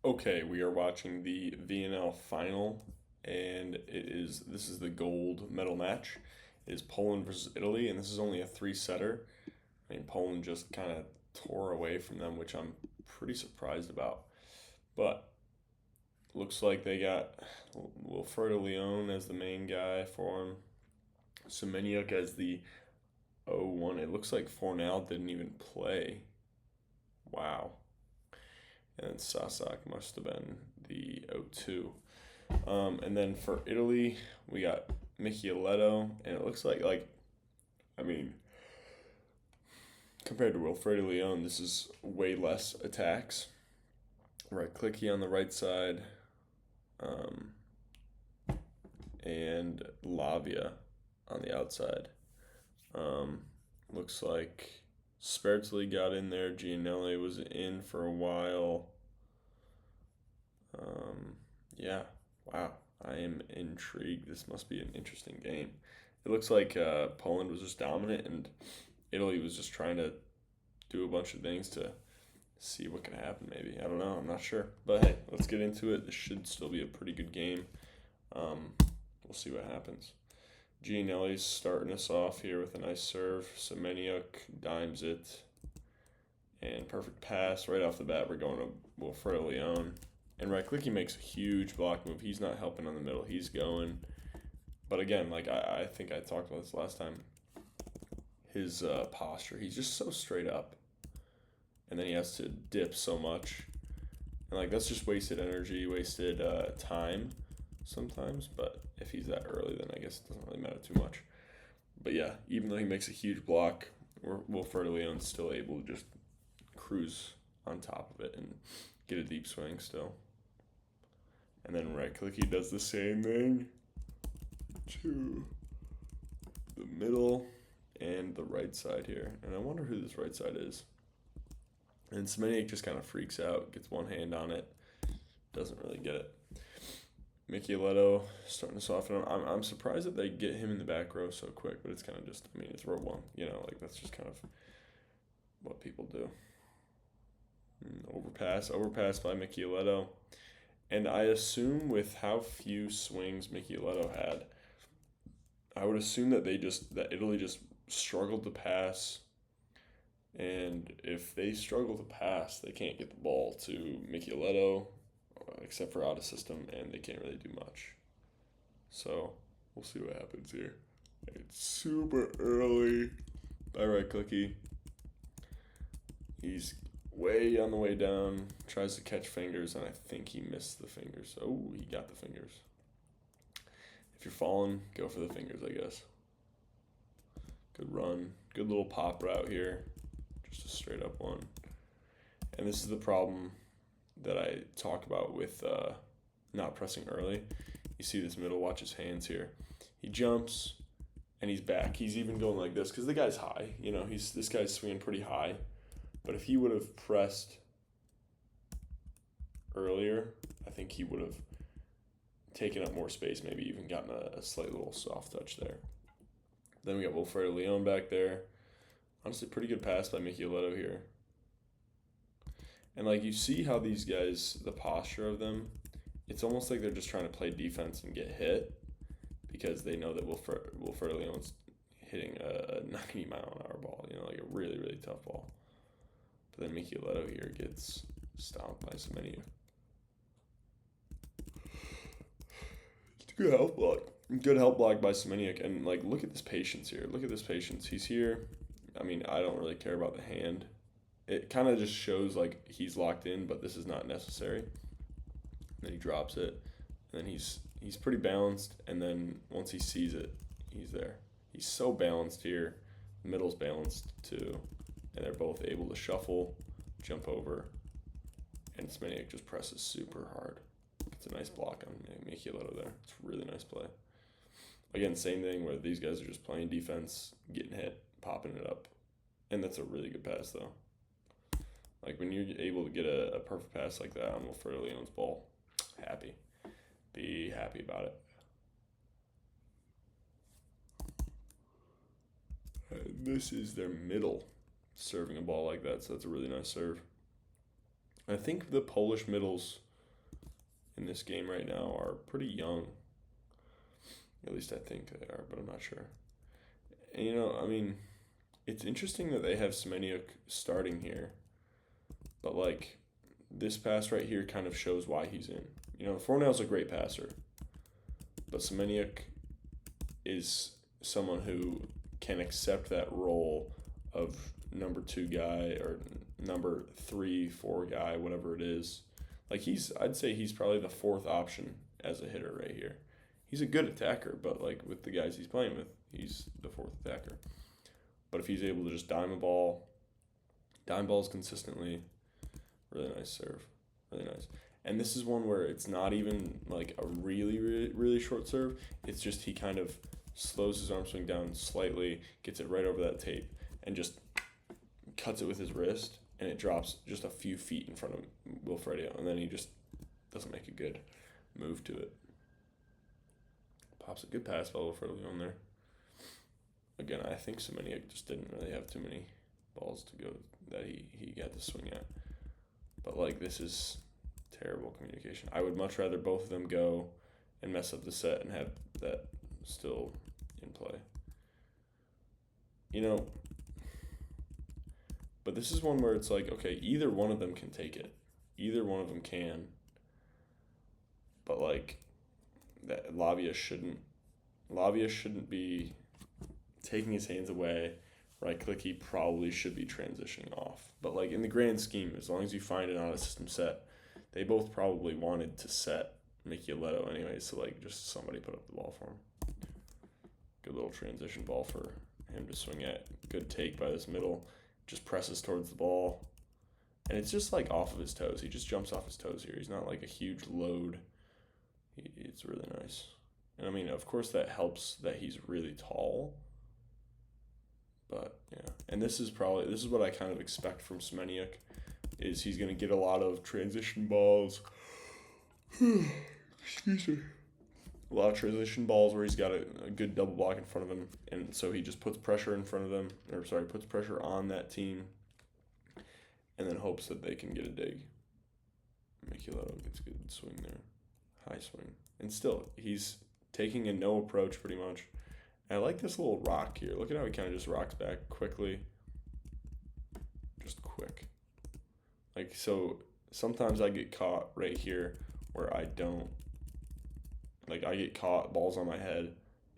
Okay, we are watching the VNL final, and this is the gold medal match. It is Poland versus Italy, and this is only a three-setter. I mean, Poland just kind of tore away from them, which I'm pretty surprised about. But looks like they got Wilfredo Leon as the main guy for him, Semeniuk as the 0-1. It looks like Fornal didn't even play. Wow. And then Sasak must have been the 0-2. And then for Italy, we got Michieletto, and it looks like I mean, compared to Wilfredo Leon, this is way less attacks. Right clicky on the right side, um, and Lavia on the outside. Um, Looks like Spertzli got in there. Gianelli was in for a while. Yeah, wow. I am intrigued. This must be an interesting game. It looks like Poland was just dominant, and Italy was just trying to do a bunch of things to see what could happen. Maybe, I don't know. I'm not sure, but hey, let's get into it. This should still be a pretty good game. Um, we'll see what happens. Gianelli's starting us off here with a nice serve. Semeniuk dimes it, and perfect pass right off the bat. We're going to Wilfredo Leon. And right click, he makes a huge block move. He's not helping on the middle. He's going. But again, like I think I talked about this last time, his posture, he's just so straight up. And then he has to dip so much. And like that's just wasted energy, wasted time sometimes. But if he's that early, then I guess it doesn't really matter too much. But yeah, even though he makes a huge block, Wilfredo Leon's still able to just cruise on top of it and get a deep swing still. And then right click, he does the same thing to the middle and the right side here. And I wonder who this right side is. And Semeniuk just kind of freaks out, gets one hand on it, doesn't really get it. Michieletto starting to soften up. I'm surprised that they get him in the back row so quick, but it's kind of just, I mean, it's row one, like that's just kind of what people do. Overpass by Michieletto. And I assume with how few swings Michieletto had, I would assume that Italy just struggled to pass. And if they struggle to pass, they can't get the ball to Michieletto, except for out of system, and they can't really do much. So we'll see what happens here. It's super early by right clicky. He's way on the way down, tries to catch fingers, and I think he missed the fingers. Oh, he got the fingers. If you're falling, go for the fingers, I guess. Good run. Good little pop route here. Just a straight up one. And this is the problem that I talk about with not pressing early. You see this middle, watch his hands here. He jumps, and he's back. He's even going like this because the guy's high. This guy's swinging pretty high. But if he would have pressed earlier, I think he would have taken up more space, maybe even gotten a slight little soft touch there. Then we got Wilfredo Leon back there. Honestly, pretty good pass by Michieletto here. And you see how these guys, the posture of them, it's almost like they're just trying to play defense and get hit because they know that Wilfredo Leon's hitting a 90-mile-an-hour ball, like a really, really tough ball. But then Michieletto here gets stomped by Semeniuk. Good help block. Good help block by Semeniuk. And, look at this patience here. Look at this patience. He's here. I mean, I don't really care about the hand. It kind of just shows, he's locked in, but this is not necessary. And then he drops it. And then he's pretty balanced. And then once he sees it, he's there. He's so balanced here. The middle's balanced, too. And they're both able to shuffle, jump over, and Semeniuk just presses super hard. It's a nice block on Michieletto there. It's a really nice play. Again, same thing where these guys are just playing defense, getting hit, popping it up. And that's a really good pass, though. When you're able to get a perfect pass like that on Wilfredo Leon's ball, happy. Be happy about it. And this is their middle serving a ball like that, so that's a really nice serve. I think the Polish middles in this game right now are pretty young. At least I think they are, but I'm not sure. And I mean, it's interesting that they have Semeniuk starting here, but like this pass right here kind of shows why he's in. Fornal's a great passer, but Semeniuk is someone who can accept that role of number 2 guy or number 3, 4 guy, whatever it is. Like I'd say he's probably the 4th option as a hitter right here. He's a good attacker, but like with the guys he's playing with, he's the 4th attacker. But if he's able to just dime balls consistently, really nice serve, really nice. And this is one where it's not even like a really, really, really short serve. It's just he kind of slows his arm swing down slightly, gets it right over that tape, and just cuts it with his wrist, and it drops just a few feet in front of Wilfredo, and then he just doesn't make a good move to it. Pops a good pass by Wilfredo on there. Again, I think Semeniuk just didn't really have too many balls to go that he got to swing at. But like this is terrible communication. I would much rather both of them go and mess up the set and have that still in play. But this is one where it's like, okay, either one of them can take it. Either one of them can. But like that Lavia shouldn't be taking his hands away. Right click, he probably should be transitioning off. But like in the grand scheme, as long as you find it on a system set, they both probably wanted to set Micheletto anyway, so like just somebody put up the ball for him. Good little transition ball for him to swing at. Good take by this middle. Just presses towards the ball. And it's just like off of his toes. He just jumps off his toes here. He's not like a huge load. It's really nice. And I mean, of course that helps that he's really tall. But yeah, and this is what I kind of expect from Semeniuk, is he's going to get a lot of transition balls. Excuse me. A lot of transition balls where he's got a good double block in front of him, and so he just puts pressure puts pressure on that team, and then hopes that they can get a dig. Micheletto gets a good swing there, high swing, and still he's taking a no approach pretty much. And I like this little rock here. Look at how he kind of just rocks back quickly. Just quick. Like, so sometimes I get caught right here where I don't. Like, I get caught, balls on my head,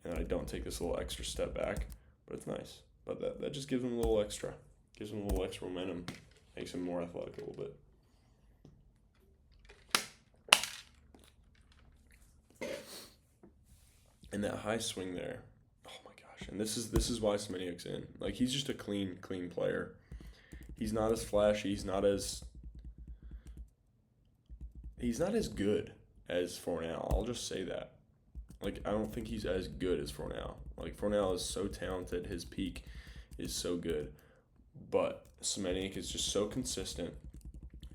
and I don't take this little extra step back. But it's nice. But that just gives him a little extra. Gives him a little extra momentum. Makes him more athletic a little bit. And that high swing there. And this is why Semeniuk's in. Like, he's just a clean player. He's not as flashy. He's not as good as Fornal. I'll just say that. Like, I don't think he's as good as Fornal. Like, Fornal is so talented. His peak is so good. But Semeniuk is just so consistent,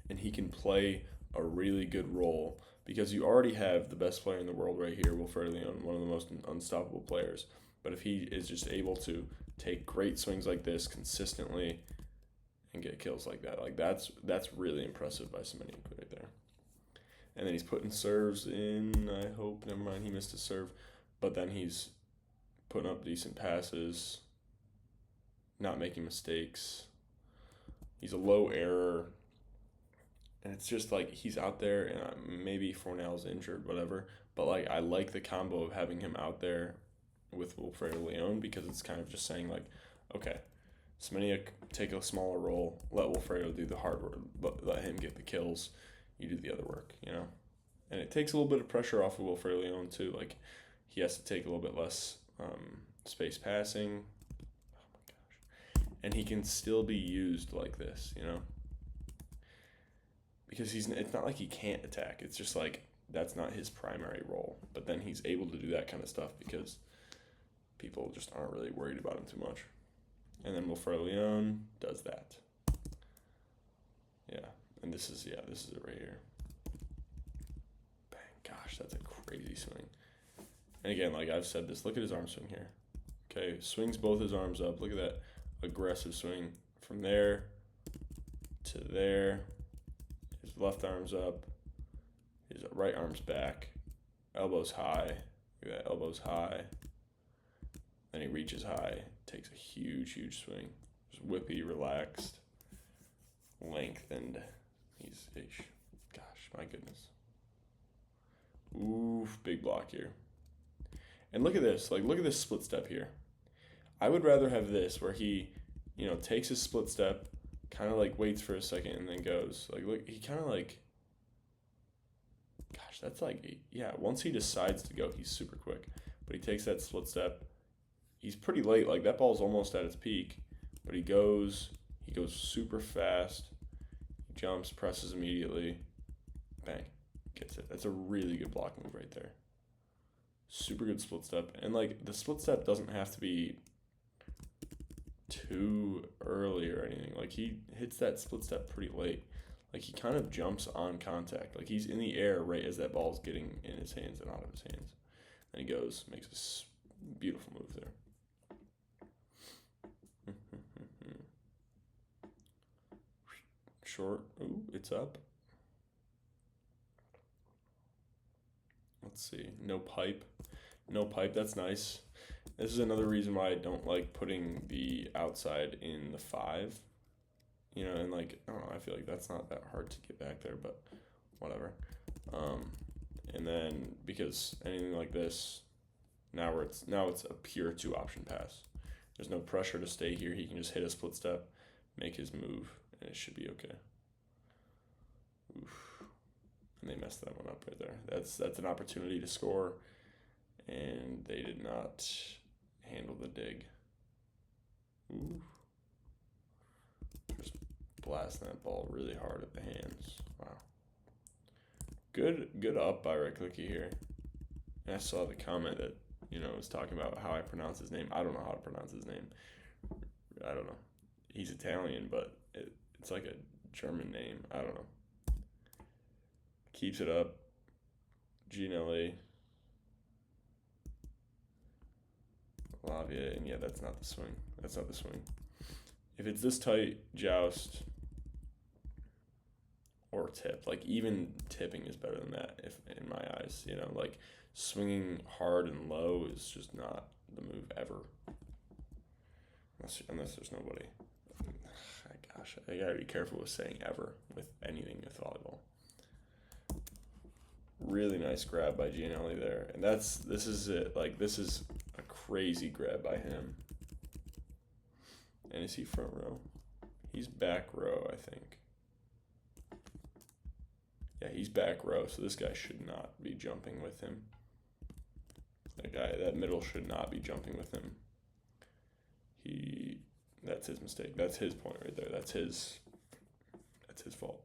and he can play a really good role because you already have the best player in the world right here, Wilfredo Leon, one of the most unstoppable players. But if he is just able to take great swings like this consistently and get kills like that, like that's really impressive by Semeniuk right there. And then he's putting serves in, I hope. Never mind, he missed a serve. But then he's putting up decent passes, not making mistakes. He's a low error. And it's just like he's out there, and maybe Fornal's injured, whatever. But like I like the combo of having him out there with Wilfredo Leon, because it's kind of just saying like, okay, Semeniuk, take a smaller role, let Wilfredo do the hard work, let him get the kills, you do the other work, And it takes a little bit of pressure off of Wilfredo Leon too. Like, he has to take a little bit less space passing. Oh my gosh. And he can still be used like this, Because it's not like he can't attack. It's just like that's not his primary role. But then he's able to do that kind of stuff because people just aren't really worried about him too much. And then Wilfredo Leon does that. Yeah. And this is it right here. Bang. Gosh, that's a crazy swing. And again, like I've said this, look at his arm swing here. Okay, swings both his arms up. Look at that aggressive swing from there to there. His left arm's up. His right arm's back, elbows high. Look at that, elbows high. Then he reaches high, takes a huge, huge swing. Just whippy, relaxed, lengthened. Gosh, my goodness. Oof, big block here. And look at this, look at this split step here. I would rather have this where he, takes his split step, kind of waits for a second and then goes. Look, he kind of gosh, that's yeah, once he decides to go, he's super quick. But he takes that split step. He's pretty late, that ball's almost at its peak, but he goes super fast, he jumps, presses immediately, bang, gets it. That's a really good block move right there. Super good split step. And the split step doesn't have to be too early or anything. He hits that split step pretty late. He kind of jumps on contact. He's in the air right as that ball's getting in his hands and out of his hands. And he goes, makes a beautiful move there. Short. Ooh, it's up. Let's see. No pipe. No pipe. That's nice. This is another reason why I don't like putting the outside in the 5. And I don't know, I feel like that's not that hard to get back there, but whatever. And then because anything like this, now it's a pure 2-option pass. There's no pressure to stay here. He can just hit a split step, make his move, and it should be okay. Oof. And they messed that one up right there. That's an opportunity to score, and they did not handle the dig. Ooh. Just blasting that ball really hard at the hands. Wow. Good up by Rick Licky here. And I saw the comment that, was talking about how I pronounce his name. I don't know how to pronounce his name. I don't know. He's Italian, but it's like a German name. I don't know. Keeps it up. Gianelli. Lavia, and yeah, that's not the swing. That's not the swing. If it's this tight, joust or tip. Even tipping is better than that, if in my eyes. Swinging hard and low is just not the move ever. Unless there's nobody. Gosh, I gotta be careful with saying ever with anything with volleyball. Really nice grab by Gianelli there. And this is it. This is a crazy grab by him. And is he front row? He's back row, I think. Yeah, he's back row, so this guy should not be jumping with him. That middle should not be jumping with him. That's his mistake. That's his point right there. That's his fault.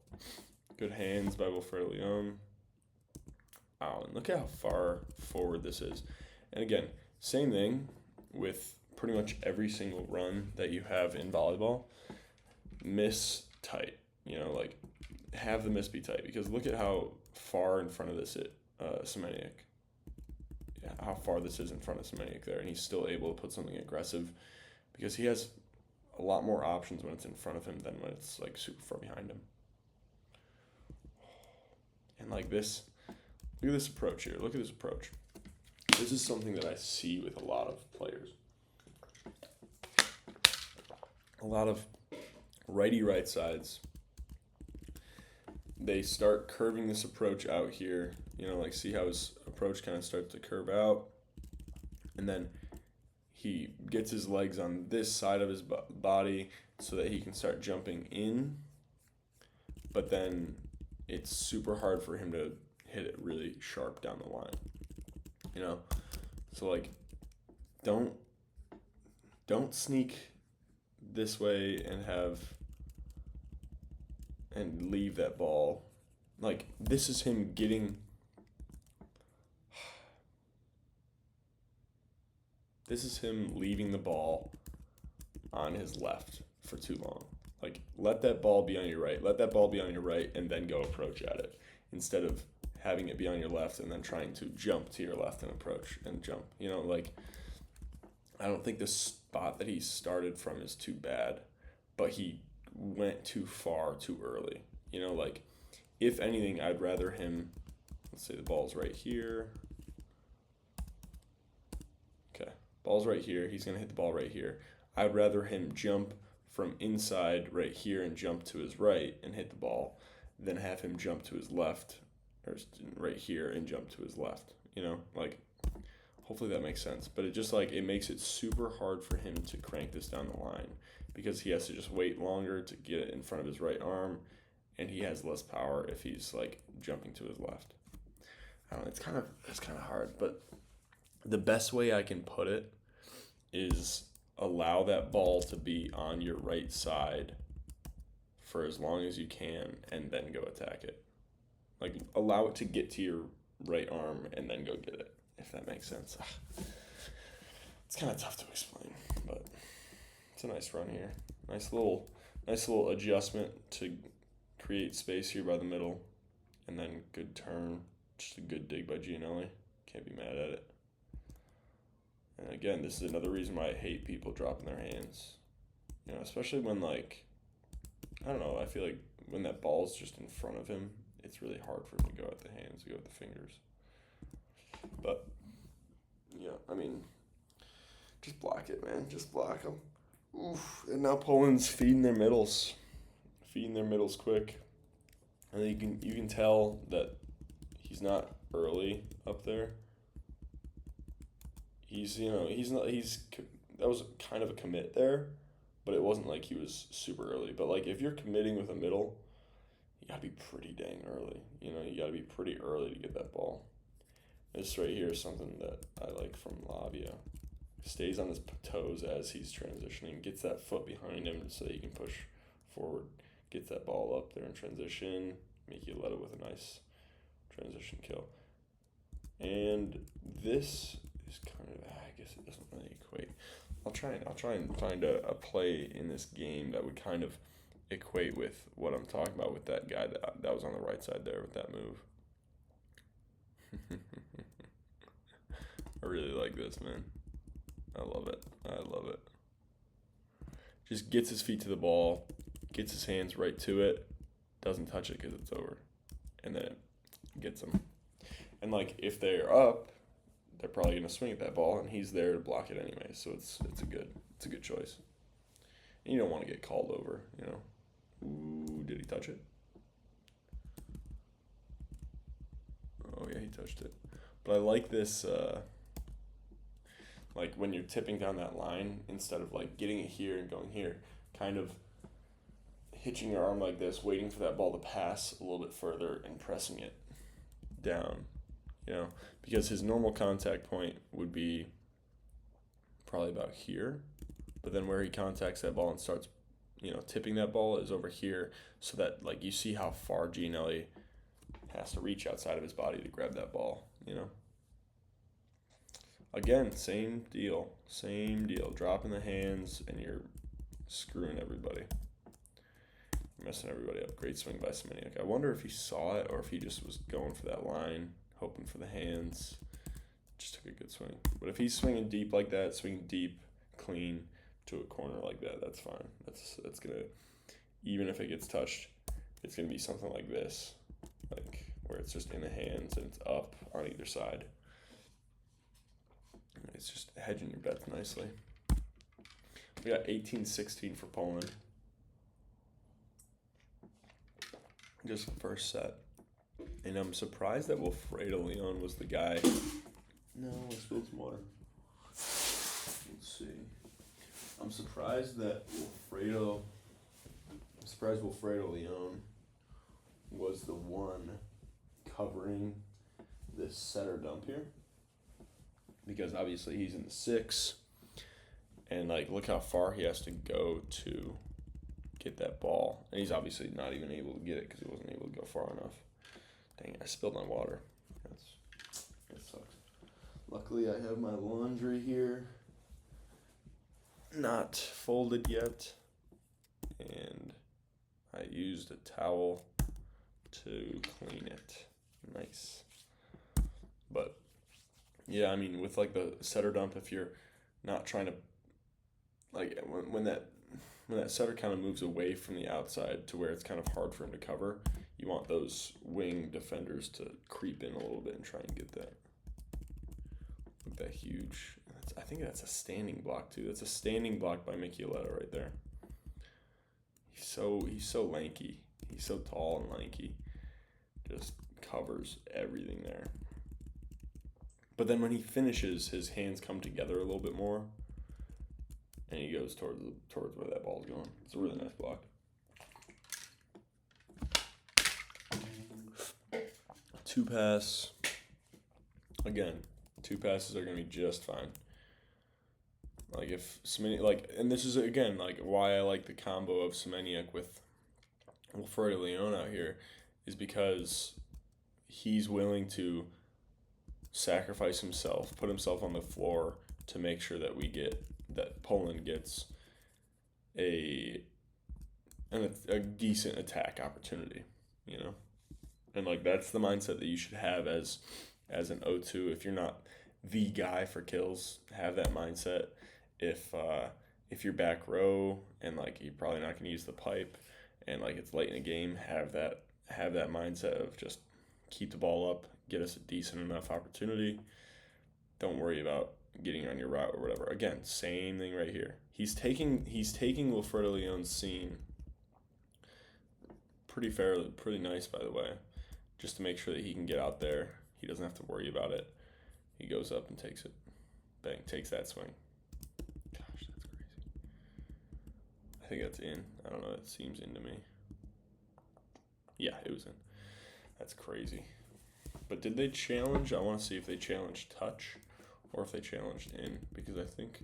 Good hands by Wilfredo Leon. Wow, and look at how far forward this is. And again, same thing with pretty much every single run that you have in volleyball. Miss tight. Have the miss be tight, because look at how far in front of this Semeniuk. Yeah, how far this is in front of Semeniuk there, and he's still able to put something aggressive because he has a lot more options when it's in front of him than when it's super far behind him. And this, look at this approach here. Look at this approach. This is something that I see with a lot of players. A lot of righty right sides. They start curving this approach out here. See how his approach kind of starts to curve out. And then he gets his legs on this side of his body so that he can start jumping in. But then it's super hard for him to hit it really sharp down the line. So don't sneak this way and leave that ball. This is him getting. This is him leaving the ball on his left for too long. Let that ball be on your right. Let that ball be on your right and then go approach at it, instead of having it be on your left and then trying to jump to your left and approach and jump. I don't think the spot that he started from is too bad, but he went too far too early. If anything, I'd rather him let's say the ball's right here. Okay, ball's right here. He's gonna hit the ball right here. I'd rather him jump from inside right here and jump to his right and hit the ball than have him jump to his left or right here and jump to his left. You know, like, hopefully that makes sense. But it just like, it makes it super hard for him to crank this down the line because he has to just wait longer to get it in front of his right arm, and he has less power if he's like jumping to his left. I don't know, it's kind of hard, but the best way I can put it is allow that ball to be on your right side for as long as you can and then go attack it. Like, allow it to get to your right arm and then go get it, if that makes sense. It's kind of tough to explain, but it's a nice run here. Nice little adjustment to create space here by the middle, and then good turn. Just a good dig by Gianelli. Can't be mad at it. And again, this is another reason why I hate people dropping their hands. You know, especially when, like, I don't know, I feel like when that ball's just in front of him, it's really hard for him to go at the hands, go with the fingers. But, yeah, I mean, just block it, man. Just block them. Oof. And now Poland's feeding their middles quick. And you can tell that he's not early up there. That was kind of a commit there, but it wasn't like he was super early. But like, if you're committing with a middle, you gotta be pretty dang early. You know, you gotta be pretty early to get that ball. This right here is something that I like from Lavia. Stays on his toes as he's transitioning, gets that foot behind him so that he can push forward, gets that ball up there in transition, make you let it with a nice transition kill. And this is kind of, I guess it doesn't really equate. I'll try and find a play in this game that would kind of equate with what I'm talking about with that guy that was on the right side there with that move. I really like this, man. I love it. Just gets his feet to the ball, gets his hands right to it, doesn't touch it because it's over, and then it gets him. And like, if they're up, they're probably gonna swing at that ball, and he's there to block it anyway. So it's a good choice. And you don't want to get called over, you know. Ooh, did he touch it? Oh yeah, he touched it. But I like this. Like, when you're tipping down that line, instead of like getting it here and going here, kind of hitching your arm like this, waiting for that ball to pass a little bit further and pressing it down, you know, because his normal contact point would be probably about here, but then where he contacts that ball and starts, you know, tipping that ball is over here, so that, like, you see how far Gianelli has to reach outside of his body to grab that ball, you know. Again, same deal. Dropping the hands, and you're screwing everybody. You're messing everybody up. Great swing by Semeniuk. I wonder if he saw it or if he just was going for that line, hoping for the hands. Just took a good swing. But if he's swinging deep like that, swinging deep, clean to a corner like that, that's fine. That's gonna, even if it gets touched, it's gonna be something like this, like where it's just in the hands and it's up on either side. It's just hedging your bets nicely. We got 18-16 for Poland. Just first set. And I'm surprised that Wilfredo Leon was the guy. No, I spilled some water. Let's see. I'm surprised Wilfredo Leon was the one covering this setter dump here. Because obviously he's in the 6, and like, look how far he has to go to get that ball, and he's obviously not even able to get it because he wasn't able to go far enough. Dang it, I spilled my water. That sucks. Luckily, I have my laundry here, not folded yet, and I used a towel to clean it. Nice. But yeah, I mean, with like the setter dump, if you're not trying to, like, when that setter kind of moves away from the outside to where it's kind of hard for him to cover, you want those wing defenders to creep in a little bit and try and get that huge. I think that's a standing block too. That's a standing block by Michioletta right there. He's so lanky. He's so tall and lanky. Just covers everything there. But then when he finishes, his hands come together a little bit more, and he goes towards where that ball's going. It's a really nice block. Two pass. Again, two passes are gonna be just fine. Like if Semeniuk, and this is again why I like the combo of Semeniuk with Wilfredo Leon out here, is because he's willing to sacrifice himself, put himself on the floor to make sure that Poland gets a decent attack opportunity, and that's the mindset that you should have as an O2. If you're not the guy for kills, have that mindset. If you're back row and you're probably not going to use the pipe and it's late in the game, have that mindset of just keep the ball up, get us a decent enough opportunity. Don't worry about getting on your route or whatever. Again, same thing right here. He's taking Wilfredo Leon's scene pretty nice, by the way, just to make sure that he can get out there. He doesn't have to worry about it. He goes up and takes it. Bang, takes that swing. Gosh, that's crazy. I think that's in. I don't know. It seems in to me. Yeah, it was in. That's crazy. But did they challenge? I want to see if they challenged touch or if they challenged in, because I think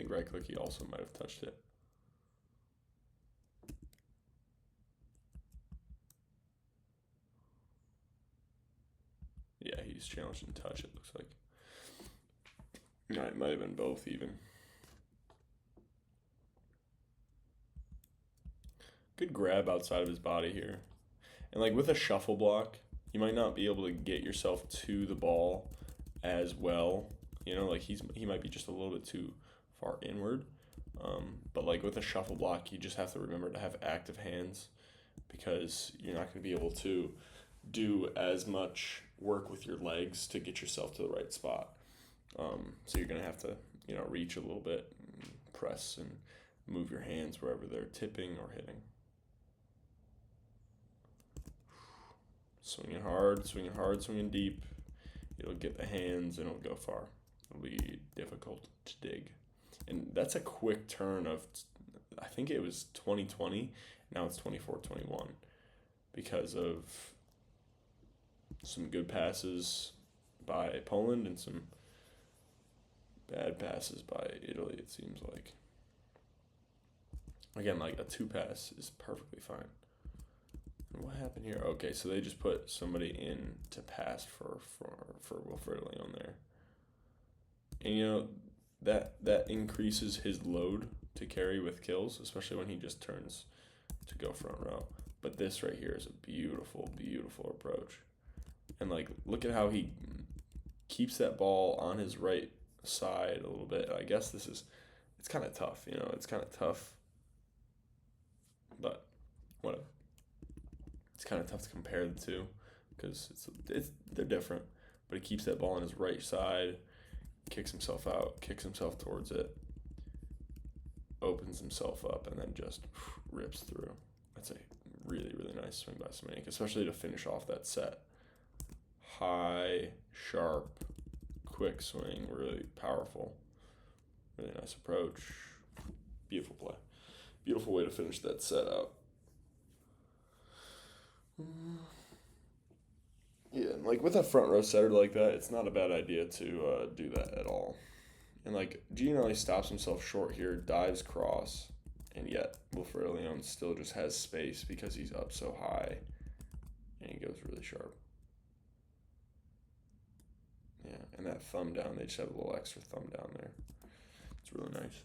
right click he also might have touched it. Yeah, he's challenged in touch, it looks like. No, it might have been both even. Good grab outside of his body here. And with a shuffle block, you might not be able to get yourself to the ball as well. He might be just a little bit too far inward. But with a shuffle block, you just have to remember to have active hands, because you're not going to be able to do as much work with your legs to get yourself to the right spot. So you're going to have to, reach a little bit, and press and move your hands wherever they're tipping or hitting. Swinging hard, swinging deep. It'll get the hands and it'll go far. It'll be difficult to dig. And that's a quick turn of, I think it was 2020, now it's 24-21, because of some good passes by Poland and some bad passes by Italy, it seems like. Again, a two pass is perfectly fine. And what happened here? Okay, so they just put somebody in to pass for Wilfredo Leon there. And that increases his load to carry with kills, especially when he just turns to go front row. But this right here is a beautiful, beautiful approach. And look at how he keeps that ball on his right side a little bit. I guess it's kind of tough, it's kind of tough, but whatever. It's kind of tough to compare the two because they're different. But he keeps that ball on his right side, kicks himself out, kicks himself towards it, opens himself up, and then just rips through. That's a really, really nice swing by Semeniuk, especially to finish off that set. High, sharp, quick swing, really powerful. Really nice approach. Beautiful play. Beautiful way to finish that set out. Yeah, and with a front row setter like that, it's not a bad idea to do that at all. And Gianelli stops himself short here, dives cross, and yet Wilfredo Leon still just has space because he's up so high, and he goes really sharp. Yeah, and that thumb down, they just have a little extra thumb down there. It's really nice.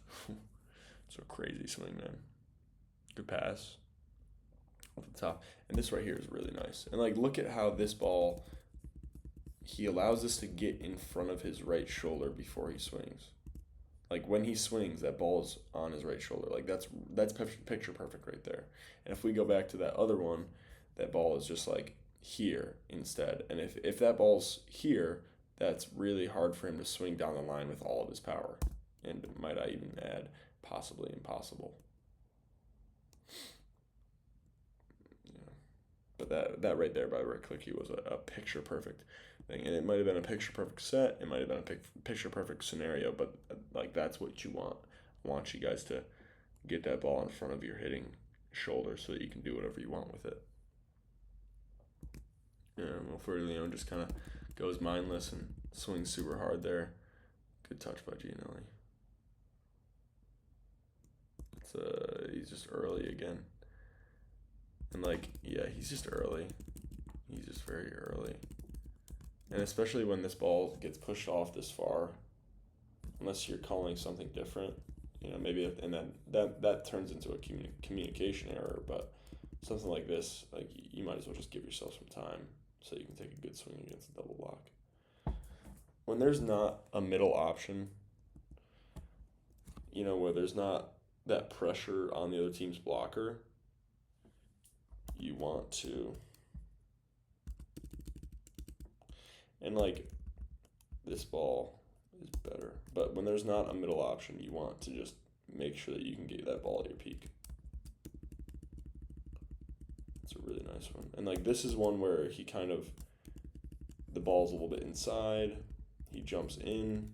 It's a crazy swing, man. Good pass off the top. And this right here is really nice. And look at how this ball, he allows this to get in front of his right shoulder before he swings. When he swings, that ball is on his right shoulder. That's picture perfect right there. And if we go back to that other one, that ball is just like here instead. And if that ball's here, that's really hard for him to swing down the line with all of his power. And might I even add, possibly impossible. Yeah. But that right there by Rick Clicky was a picture perfect thing. And it might have been a picture perfect set. It might have been a picture perfect scenario. But like that's what you want. I want you guys to get that ball in front of your hitting shoulder so that you can do whatever you want with it. Wilfredo Leon just kind of goes mindless and swings super hard there. Good touch by Gianelli. He's just early again. And he's just early. He's just very early. And especially when this ball gets pushed off this far, unless you're calling something different, maybe, and then that turns into a communication error. But something like this, you might as well just give yourself some time so you can take a good swing against a double block. When there's not a middle option, where there's not that pressure on the other team's blocker, you want to, and this ball is better, but when there's not a middle option, you want to just make sure that you can get that ball at your peak. It's a really nice one. And this is one where he the ball's a little bit inside, he jumps in,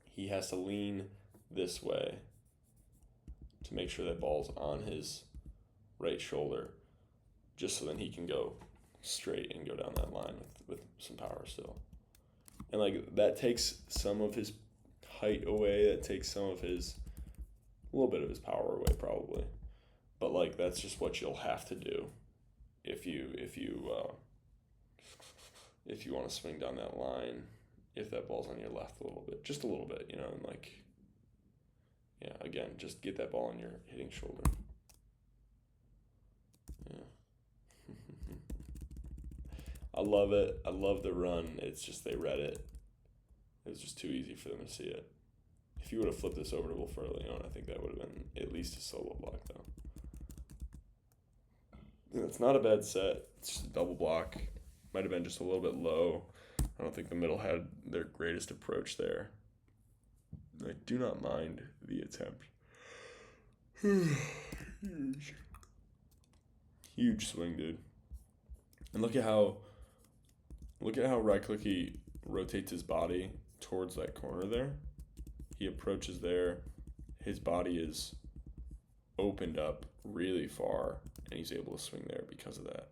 he has to lean this way to make sure that ball's on his right shoulder, just so then he can go straight and go down that line with some power still. And that takes some of his height away, that takes a little bit of his power away probably. But that's just what you'll have to do if you want to swing down that line, if that ball's on your left a little bit, just a little bit, and again, just get that ball on your hitting shoulder. Yeah. I love it. I love the run. It's just they read it. It was just too easy for them to see it. If you would have flipped this over to Wilfredo Leon, I think that would have been at least a solo block, though. And it's not a bad set. It's just a double block. Might have been just a little bit low. I don't think the middle had their greatest approach there. I do not mind the attempt. Huge swing, dude. And look at how Ryklicki rotates his body towards that corner there. He approaches there. His body is opened up really far, and he's able to swing there because of that.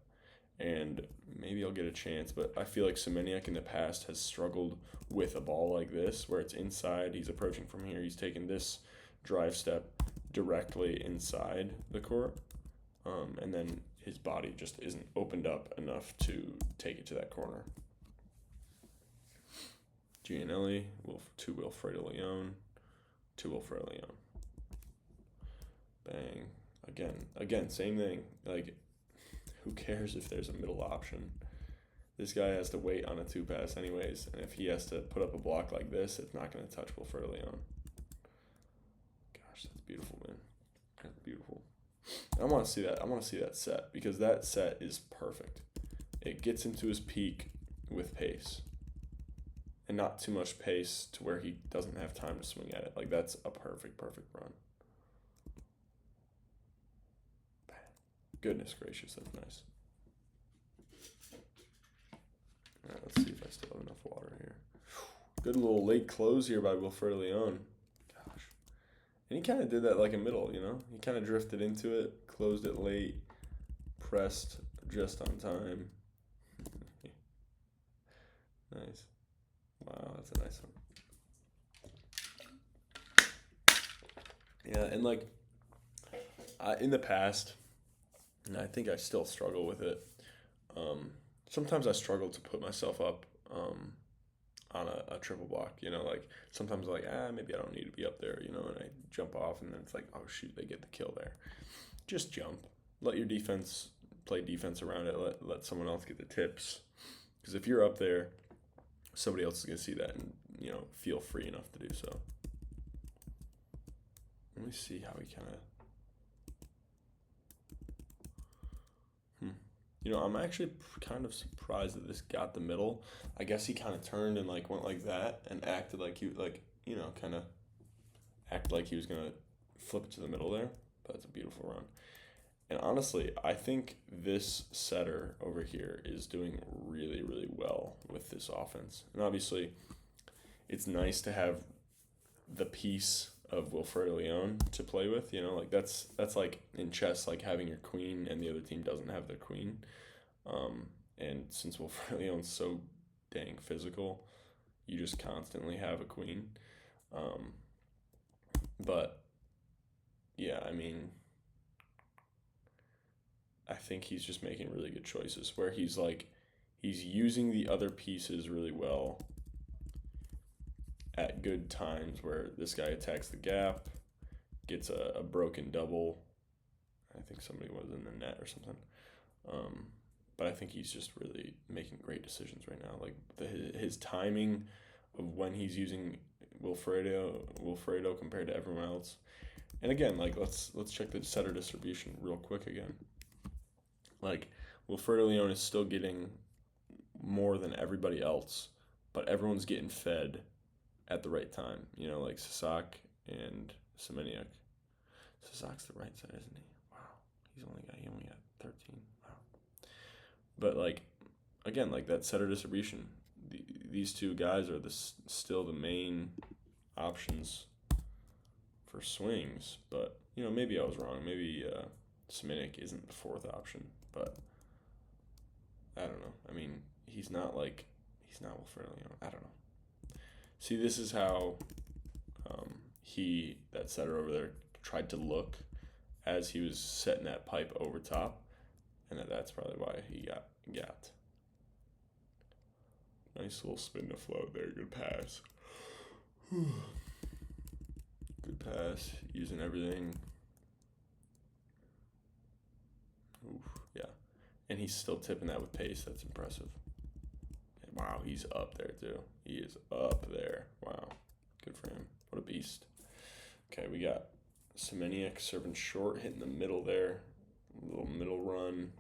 And maybe I'll get a chance, but I feel like Semeniuk in the past has struggled with a ball like this, where it's inside. He's approaching from here. He's taking this drive step directly inside the court, and then his body just isn't opened up enough to take it to that corner. Gianelli, to Wilfredo Leon, Bang. Again, same thing. Who cares if there's a middle option? This guy has to wait on a two pass anyways, and if he has to put up a block like this, it's not going to touch Wilfredo Leon. Gosh, that's beautiful, man. That's beautiful. I want to see that. I want to see that set, because that set is perfect. It gets him to his peak with pace, and not too much pace to where he doesn't have time to swing at it. That's a perfect run. Goodness gracious, that's nice. All right, let's see if I still have enough water here. Good little late close here by Wilfredo Leon. Gosh. And he kind of did that like a middle, He kind of drifted into it, closed it late, pressed just on time. Nice. Wow, that's a nice one. Yeah, and in the past, and I think I still struggle with it. Sometimes I struggle to put myself up on a triple block, sometimes maybe I don't need to be up there, and I jump off, and then it's oh shoot, they get the kill there. Just jump. Let your defense play defense around it. Let someone else get the tips. Because if you're up there, somebody else is going to see that and, feel free enough to do so. Let me see how he kind of... I'm actually kind of surprised that this got the middle. I guess he kind of turned and like went like that and acted like he like kind of acted like he was gonna flip it to the middle there. But it's a beautiful run. And honestly, I think this setter over here is doing really, really well with this offense. And obviously, it's nice to have the piece of Wilfredo Leon to play with. Like that's like in chess, like having your queen and the other team doesn't have their queen. Um, and since Wilfredo Leon's so dang physical, you just constantly have a queen. Um, but yeah, I mean, I think he's just making really good choices where he's using the other pieces really well at good times where this guy attacks the gap, gets a broken double. I think somebody was in the net or something. Um, but I think he's just really making great decisions right now. Like his timing of when he's using Wilfredo compared to everyone else. And again, like let's check the setter distribution real quick again. Like Wilfredo Leon is still getting more than everybody else, but everyone's getting fed at the right time. Like Sasak and Semeniuk. Sasak's the right side, isn't he? Wow, he only got 13. Wow, but like again, like that setter distribution, these two guys are still the main options for swings. But maybe I was wrong. Maybe Semeniuk isn't the fourth option, but I don't know. I mean, he's not Wilfredo Leon. I don't know. See, this is how that setter over there tried to look as he was setting that pipe over top, and that's probably why he got. Nice little spin to float there. Good pass. Good pass. Using everything. Oof, yeah. And he's still tipping that with pace. That's impressive. And wow, he's up there too. He is up there. Wow. Good for him. What a beast. Okay, we got Semeniuk serving short, hitting the middle there. A little middle run.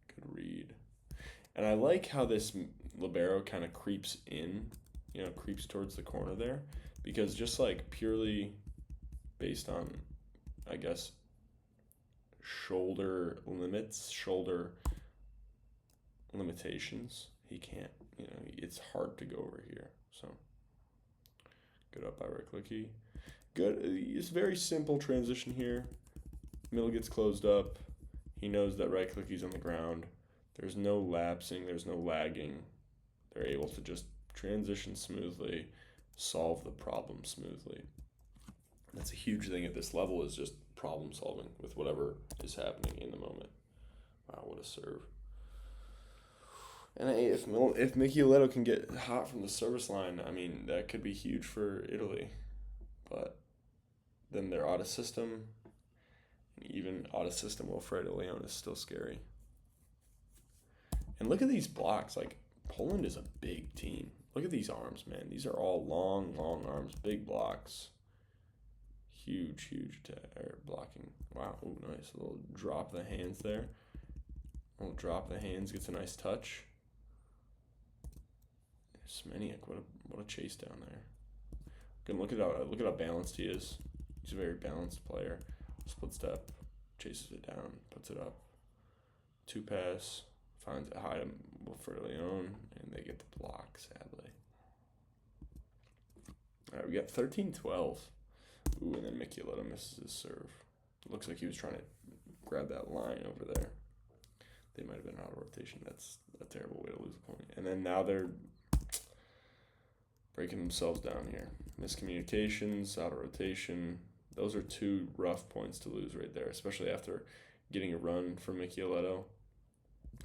Good read. And I like how this libero kind of creeps in, creeps towards the corner there. Because just like purely based on, I guess, shoulder limitations, he can't, it's hard to go over here. So, good up by Reklicki. Good, it's very simple transition here. Middle gets closed up. He knows that Reklicki's on the ground. There's no lapsing, there's no lagging. They're able to just transition smoothly, solve the problem smoothly. That's a huge thing at this level, is just problem solving with whatever is happening in the moment. Wow, what a serve. And if Michieletto can get hot from the service line, I mean, that could be huge for Italy. But then they're out of system. And even out of system, Wilfredo Leon is still scary. And look at these blocks. Like, Poland is a big team. Look at these arms, man. These are all long arms, big blocks. Huge blocking. Wow, ooh, nice. A little drop of the hands there. A little drop of the hands, gets a nice touch. Semeniuk, what a chase down there. Good, look at how balanced he is. He's a very balanced player. Split step, chases it down, puts it up. Two pass, finds it high to Wilfredo Leon, and they get the block, sadly. Alright, we got 13-12. Ooh, and then Michieletto misses his serve. Looks like he was trying to grab that line over there. They might have been out of rotation. That's a terrible way to lose a point. And then now they're breaking themselves down here. Miscommunications, out of rotation. Those are two rough points to lose right there, especially after getting a run from Michieletto.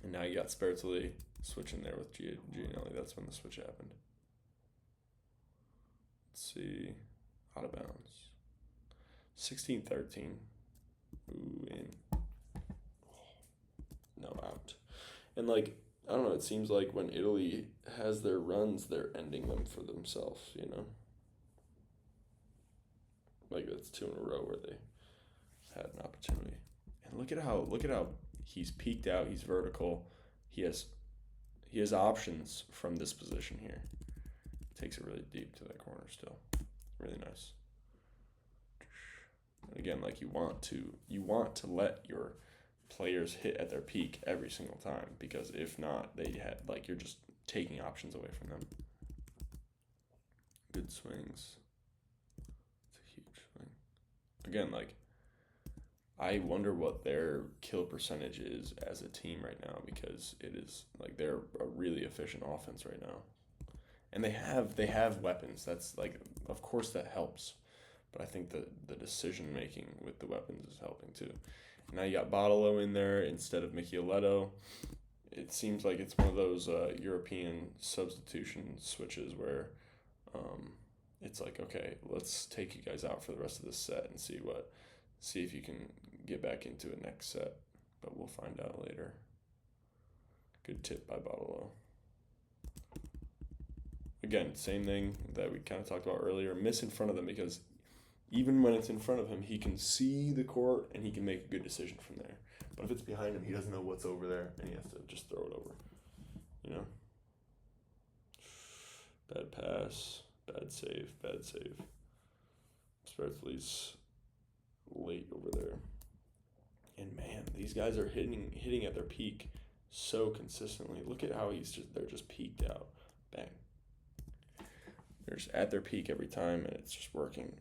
And now you got Spertoli switching there with Gianelli. That's when the switch happened. Let's see. Out of bounds. 16-13. Ooh, in. No, out. And like, I don't know, it seems like when Italy has their runs, they're ending them for themselves, Like, that's two in a row where they had an opportunity. And look at how he's peeked out, he's vertical, he has he has options from this position here. Takes it really deep to that corner still. Really nice. And again, like you want to let your players hit at their peak every single time, because if not, they had like you're just taking options away from them. Good swings. It's a huge swing. Again, like I wonder what their kill percentage is as a team right now, because it is like they're a really efficient offense right now. And they have weapons. That's like, of course that helps. But I think the decision making with the weapons is helping too. Now you got Botolo in there instead of Michieletto. It seems like it's one of those European substitution switches where it's like, okay, let's take you guys out for the rest of this set and see if you can get back into it next set. But we'll find out later. Good tip by Botolo. Again, same thing that we kind of talked about earlier. Miss in front of them, because even when it's in front of him, he can see the court and he can make a good decision from there. But if it's behind him, he doesn't know what's over there and he has to just throw it over. You know? Bad pass, bad save, bad save. Spertley's late over there. And man, these guys are hitting at their peak so consistently. Look at how they're just peaked out. Bang. They're just at their peak every time, and it's just working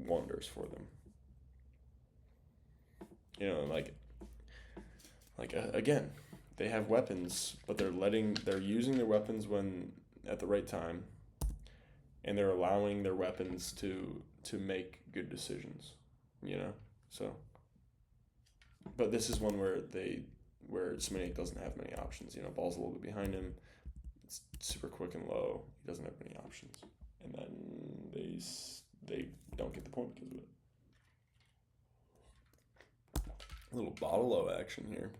wonders for them. You know, again, they have weapons, but they're using their weapons when at the right time, and they're allowing their weapons to make good decisions. You know, so. But this is one where Semeniuk doesn't have many options. You know, ball's a little bit behind him. It's super quick and low. He doesn't have many options. And then they don't get the point because of it. A little Botolo action here.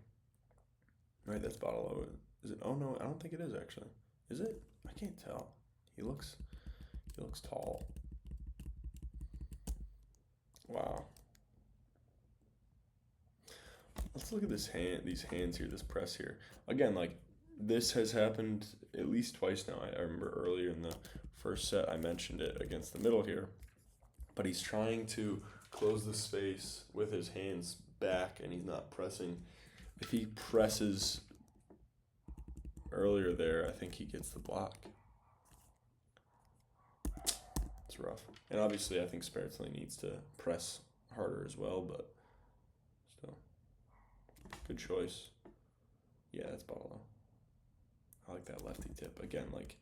Right, that's Botolo. Is it? Oh no, I don't think it is actually. Is it? I can't tell. He looks tall. Wow. Let's look at these hands here, this press here. Again, like this has happened at least twice now. I remember earlier in the first set I mentioned it against the middle here. But he's trying to close the space with his hands back and he's not pressing. If he presses earlier there, I think he gets the block. It's rough. And obviously I think Spertley needs to press harder as well, but still. Good choice. Yeah, that's Botolo. I like that lefty tip. Again, like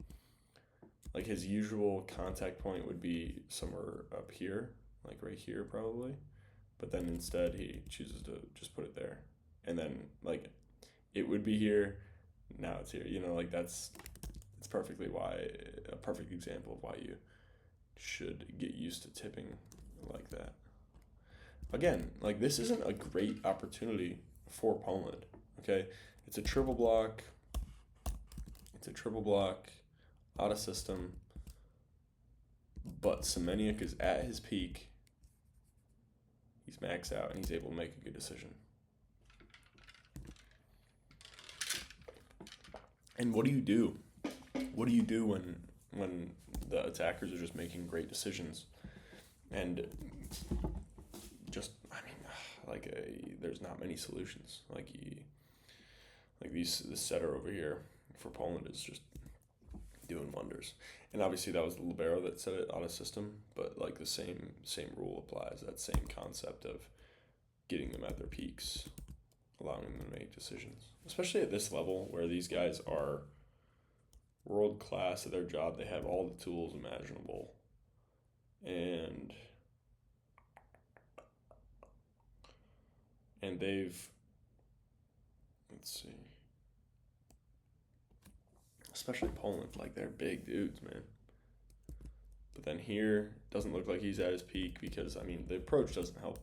his usual contact point would be somewhere up here, like right here probably. But then instead he chooses to just put it there. And then like it would be here, now it's here. You know, like it's a perfect example of why you should get used to tipping like that. Again, like this isn't a great opportunity for Poland. Okay, it's a triple block. Out of system. But Semeniuk is at his peak. He's maxed out and he's able to make a good decision. And what do you do? What do you do when the attackers are just making great decisions? And just, there's not many solutions. This setter over here for Poland is just doing wonders. And obviously that was the libero that set it out of system, but like the same rule applies. That same concept of getting them at their peaks, allowing them to make decisions, especially at this level where these guys are world class at their job. They have all the tools imaginable, and they've, let's see, especially Poland, like they're big dudes, man. But then here, doesn't look like he's at his peak because, I mean, the approach doesn't help.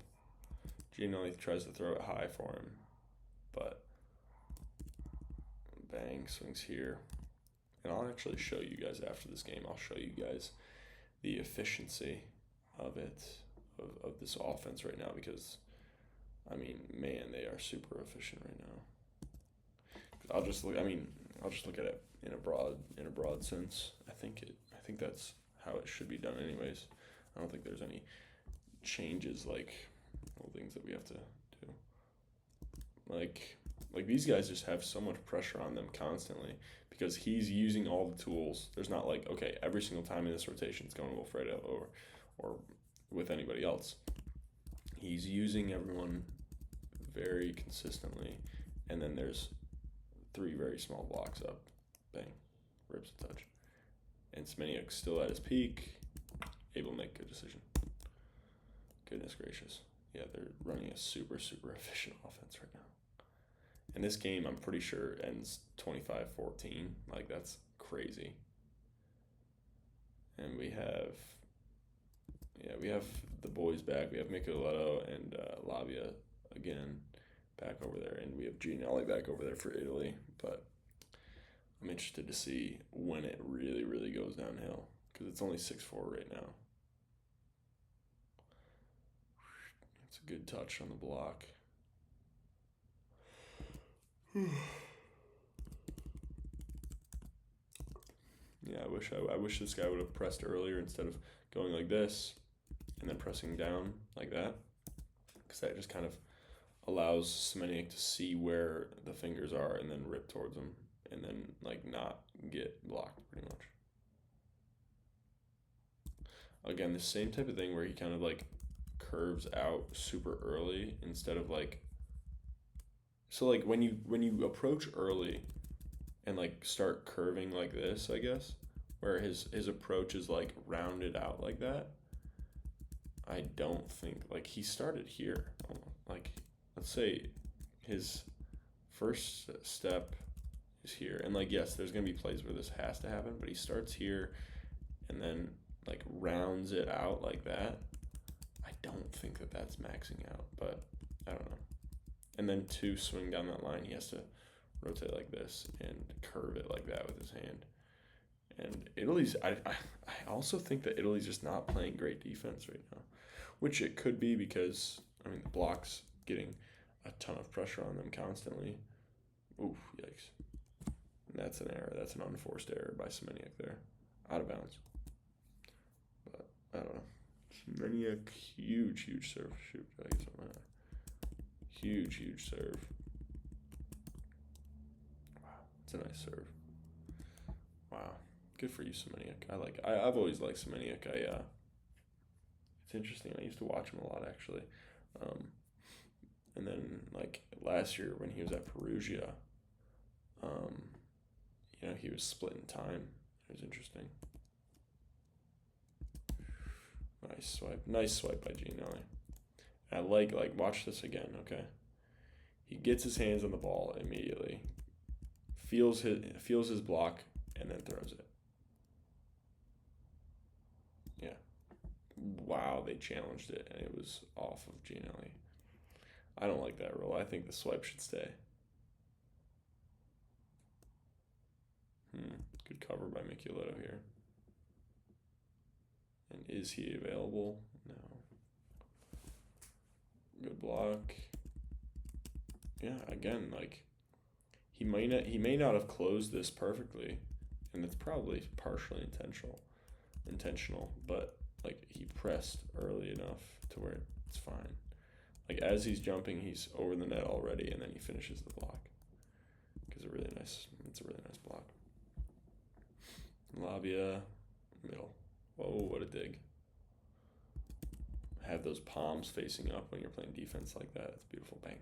Gianelli tries to throw it high for him, but bang, swings here. And I'll actually show you guys after this game, I'll show you guys the efficiency of it, of this offense right now, because, I mean, man, they are super efficient right now. I'll just look. I mean, I'll just look at it in a broad sense. I think that's how it should be done, anyways. I don't think there's any changes like things that we have to do. Like these guys just have so much pressure on them constantly because he's using all the tools. There's not like, okay, every single time in this rotation it's going to Wilfredo or with anybody else. He's using everyone very consistently, and then there's 3 very small blocks up. Bang, rips a touch. And Semeniuk still at his peak, able to make a good decision. Goodness gracious. Yeah, they're running a super, super efficient offense right now. And this game, I'm pretty sure, ends 25-14. Like, that's crazy. And we have the boys back. We have Micheletto and Lavia again back over there. And we have Gianelli back over there for Italy. But I'm interested to see when it really, really goes downhill. Because it's only 6-4 right now. It's a good touch on the block. Yeah, I wish this guy would have pressed earlier instead of going like this and then pressing down like that, because that just kind of allows Semeniuk to see where the fingers are and then rip towards them and then like not get blocked pretty much. Again, the same type of thing where he kind of like curves out super early instead of like, so like when you approach early and like start curving like this, I guess, where his approach is like rounded out like that. I don't think like he started here. Like let's say his first step is here, and like yes, there's gonna be plays where this has to happen, but he starts here and then like rounds it out like that. I don't think that that's maxing out, but I don't know. And then to swing down that line, he has to rotate like this and curve it like that with his hand. And Italy's, I also think that Italy's just not playing great defense right now, which it could be because, I mean, the block's getting a ton of pressure on them constantly. Oof, yikes. And that's an error. That's an unforced error by Semeniuk there. Out of bounds. But, I don't know. Semeniuk, huge serve. Shoot, I guess I'm not. Huge serve. Wow, it's a nice serve. Wow, good for you, Semeniuk. I've always liked Semeniuk. It's interesting. I used to watch him a lot actually. And then like last year when he was at Perugia, he was splitting time. It was interesting. Nice swipe by Gianelli. I like watch this again, okay? He gets his hands on the ball immediately, feels his block, and then throws it. Yeah. Wow, they challenged it, and it was off of Gianelli. I don't like that rule. I think the swipe should stay. Good cover by Micheletto here. And is he available? No. Good block. Yeah, again, like he may not have closed this perfectly, and it's probably partially intentional, but like he pressed early enough to where it's fine. Like as he's jumping, he's over the net already, and then he finishes the block. It's a really nice block. Lavia, middle. Whoa, what a dig. Have those palms facing up when you're playing defense like that. It's beautiful. Bang.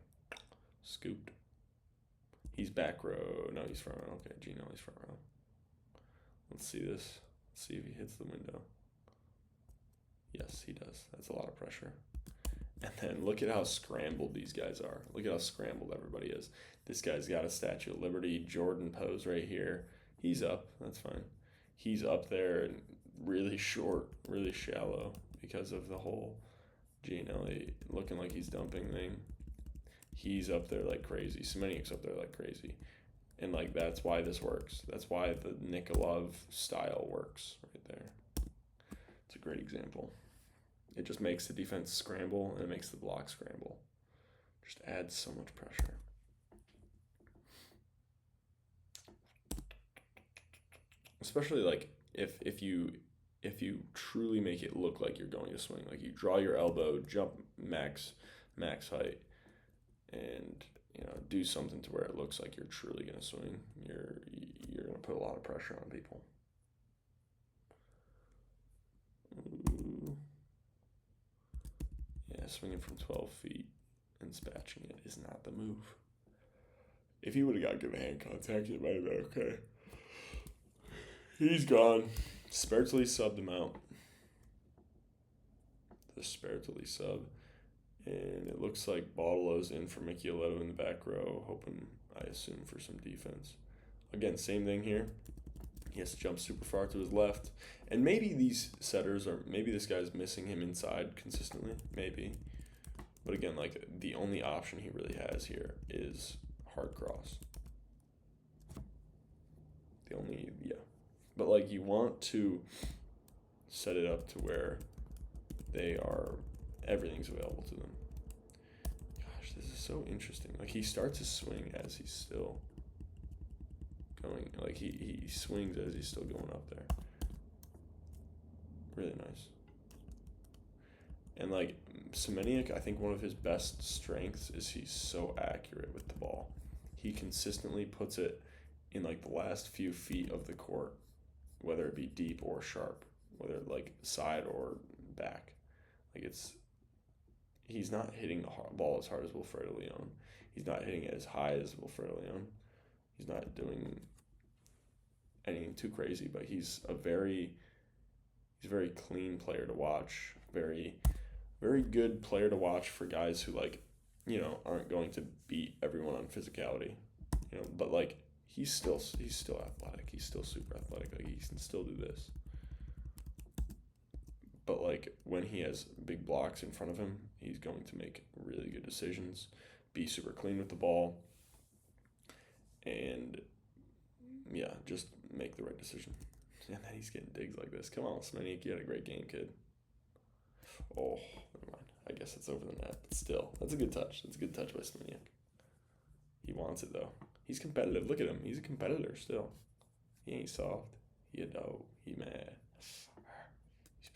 Scooped. He's back row. No, he's front row. Okay, Gianelli's front row. Let's see this. Let's see if he hits the window. Yes, he does. That's a lot of pressure. And then look at how scrambled these guys are. Look at how scrambled everybody is. This guy's got a Statue of Liberty Jordan pose right here. He's up. That's fine. He's up there and really short, really shallow because of the whole Gianelli looking like he's dumping thing. He's up there like crazy. Semeniuk's up there like crazy. And like that's why this works. That's why the Nikolov style works right there. It's a great example. It just makes the defense scramble and it makes the block scramble. Just adds so much pressure. especially like if you truly make it look like you're going to swing, like you draw your elbow, jump max height, and do something to where it looks like you're truly going to swing. You're going to put a lot of pressure on people. Ooh. Yeah, swinging from 12 feet and spatching it is not the move. If he would have got good hand contact, it might have been okay. He's gone. Spertly subbed him out. The Spertly sub. And it looks like Botolo's in for Michieletto in the back row, hoping, I assume, for some defense. Again, same thing here. He has to jump super far to his left. And maybe these setters maybe this guy's missing him inside consistently. Maybe. But again, like, the only option he really has here is hard cross. But, like, you want to set it up to where everything's available to them. Gosh, this is so interesting. Like, he starts his swing as he's still going, like, he swings as he's still going up there. Really nice. And, like, Semeniuk, I think one of his best strengths is he's so accurate with the ball. He consistently puts it in, like, the last few feet of the court, whether it be deep or sharp, whether like side or back. Like, he's not hitting the ball as hard as Wilfredo Leon. He's not hitting it as high as Wilfredo Leon. He's not doing anything too crazy, but he's a very clean player to watch. Very, very good player to watch for guys who, like, aren't going to beat everyone on physicality. But like, he's still athletic. He's still super athletic. Like, he can still do this. But like, when he has big blocks in front of him, he's going to make really good decisions, be super clean with the ball, and just make the right decision. And then he's getting digs like this. Come on, Semeniuk, you had a great game, kid. Oh, never mind. I guess it's over the net, but still, that's a good touch. That's a good touch by Semeniuk. He wants it though. He's competitive. Look at him. He's a competitor still. He ain't soft. He mad.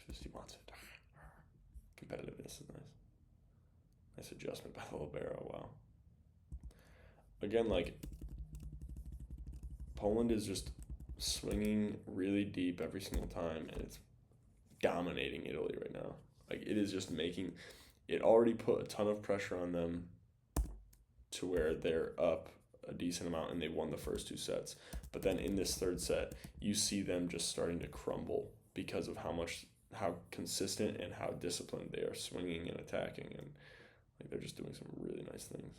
He wants it. Competitiveness is nice. Nice adjustment by the libero. Wow. Again, like, Poland is just swinging really deep every single time, and it's dominating Italy right now. Like, it is just it already put a ton of pressure on them to where they're up a decent amount, and they won the first two sets. But then in this third set, you see them just starting to crumble because of how consistent and how disciplined they are swinging and attacking, and like, they're just doing some really nice things.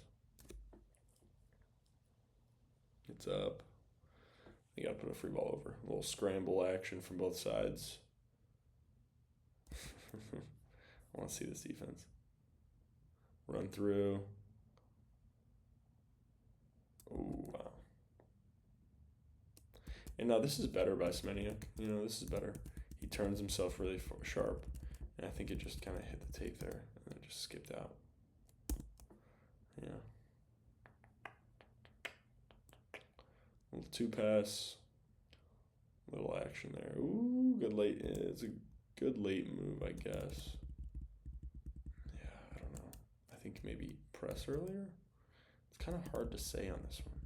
It's up. You gotta put a free ball over. A little scramble action from both sides. I want to see this defense. Run through. Oh, wow. And now this is better by Semeniuk. This is better. He turns himself really sharp, and I think it just kind of hit the tape there, and then it just skipped out. Yeah. Little two pass. Little action there. Ooh, good late. It's a good late move, I guess. Yeah, I don't know. I think maybe press earlier? It's kind of hard to say on this one.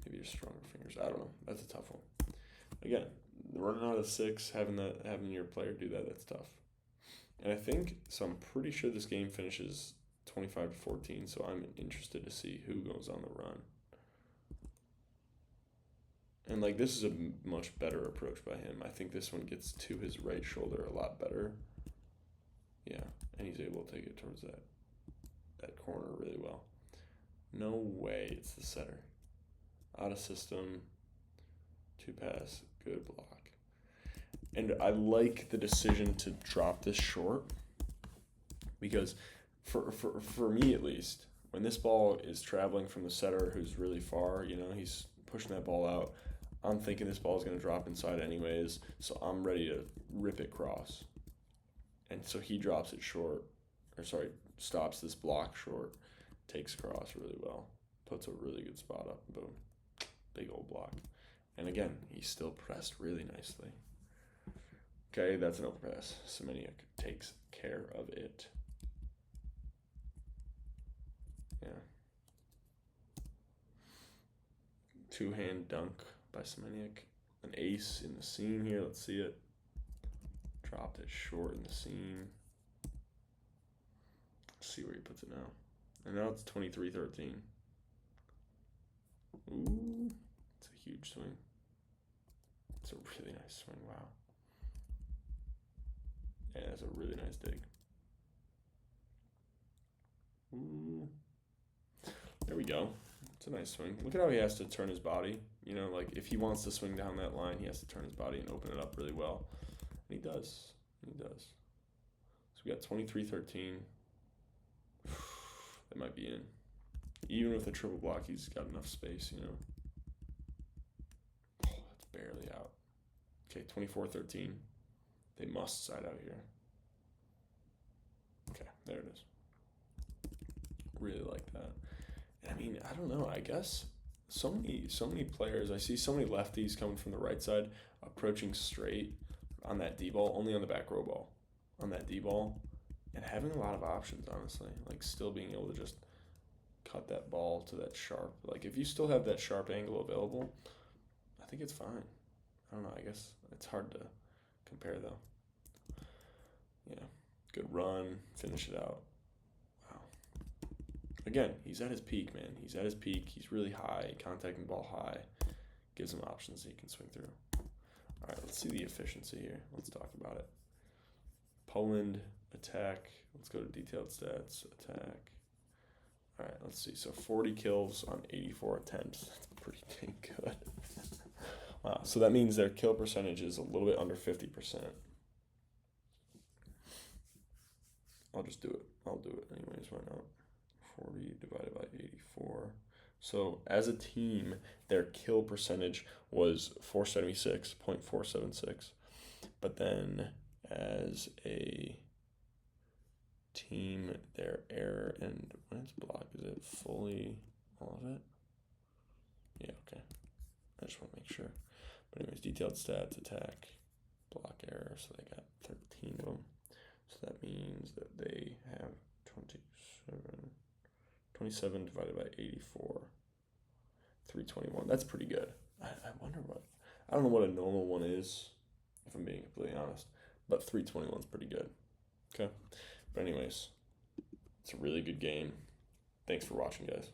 Maybe your stronger fingers. I don't know. That's a tough one. Again, running out of 6, having your player do that's tough. And I'm pretty sure this game finishes 25-14, so I'm interested to see who goes on the run. And like, this is a much better approach by him. I think this one gets to his right shoulder a lot better. Yeah, and he's able to take it towards that corner really well. No way it's the setter. Out of system, two pass, good block. And I like the decision to drop this short, because for me at least, when this ball is traveling from the setter who's really far, he's pushing that ball out, I'm thinking this ball is going to drop inside anyways, so I'm ready to rip it cross. And so he drops it short, stops this block short, takes cross really well, puts a really good spot up, boom, big old block. And again, he still pressed really nicely. Okay, that's an overpass. Semeniuk takes care of it. Yeah. Two-hand dunk by Semeniuk. An ace in the seam here. Let's see it. Dropped it short in the seam. Let's see where he puts it now. And now it's 23-13. Ooh, it's a huge swing. It's a really nice swing. Wow. Yeah, that's a really nice dig. Ooh. There we go. It's a nice swing. Look at how he has to turn his body. You know, like if he wants to swing down that line, he has to turn his body and open it up really well. And he does. He does. So we got 23-13. That might be in. Even with a triple block, he's got enough space, you know. Oh, that's barely out. Okay, 24-13. They must side out here. Okay, there it is. Really like that. And I mean, I don't know. I guess so many players. I see so many lefties coming from the right side, approaching straight on that D ball, only on the back row ball, on that D ball, and having a lot of options. Honestly, like still being able to just cut that ball to that sharp. Like if you still have that sharp angle available, I think it's fine. I don't know. I guess it's hard to compare though. Yeah, good run, finish it out. Wow. Again, he's at his peak, man. He's at his peak. He's really high, contacting the ball high. Gives him options that he can swing through. All right, let's see the efficiency here. Let's talk about it. Poland, attack. Let's go to detailed stats, attack. All right, let's see. So 40 kills on 84 attempts. That's pretty dang good. Wow, so that means their kill percentage is a little bit under 50%. I'll just do it. I'll do it anyways, why not? 40 divided by 84. So as a team, their kill percentage was 476.476. But then as a team, their error and when it's blocked, is it fully all of it? Yeah, okay. I just want to make sure. But anyways, detailed stats, attack, block error. So they got 13 of them. So that means that they have 27 divided by 84. 321. That's pretty good. I wonder what. I don't know what a normal one is, if I'm being completely honest. But 321 is pretty good. Okay. But anyways, it's a really good game. Thanks for watching, guys.